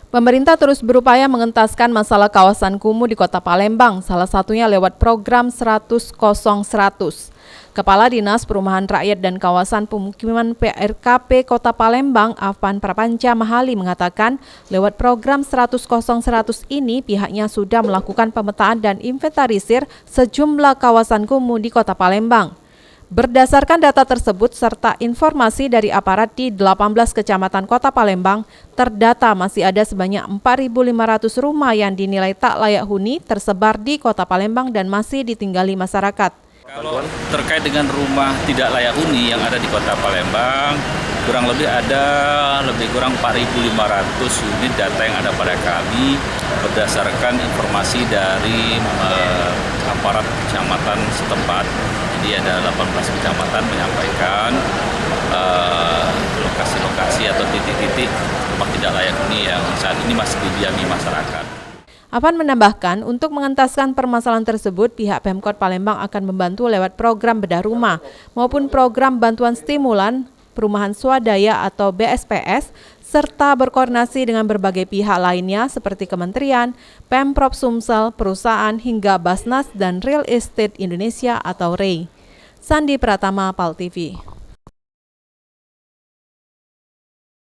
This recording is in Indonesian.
Pemerintah terus berupaya mengentaskan masalah kawasan kumuh di Kota Palembang, salah satunya lewat program 100 100. Kepala Dinas Perumahan Rakyat dan Kawasan Pemukiman PRKP Kota Palembang, Afan Prapanca Mahali mengatakan, lewat program 100 100 ini pihaknya sudah melakukan pemetaan dan inventarisir sejumlah kawasan kumuh di Kota Palembang. Berdasarkan data tersebut serta informasi dari aparat di 18 kecamatan Kota Palembang, terdata masih ada sebanyak 4.500 rumah yang dinilai tak layak huni tersebar di Kota Palembang dan masih ditinggali masyarakat. Kalau terkait dengan rumah tidak layak huni yang ada di Kota Palembang, kurang lebih ada lebih kurang 4.500 unit data yang ada pada kami berdasarkan informasi dari aparat kecamatan setempat. Jadi ada 18 kecamatan menyampaikan lokasi-lokasi atau titik-titik rumah tidak layak huni yang saat ini masih didiami masyarakat. Afan menambahkan, untuk mengentaskan permasalahan tersebut, pihak Pemkot Palembang akan membantu lewat program bedah rumah maupun program bantuan stimulan perumahan swadaya atau BSPS, serta berkoordinasi dengan berbagai pihak lainnya seperti Kementerian, Pemprov Sumsel, perusahaan hingga Basnas dan Real Estate Indonesia atau REI. Sandi Pratama, PAL TV.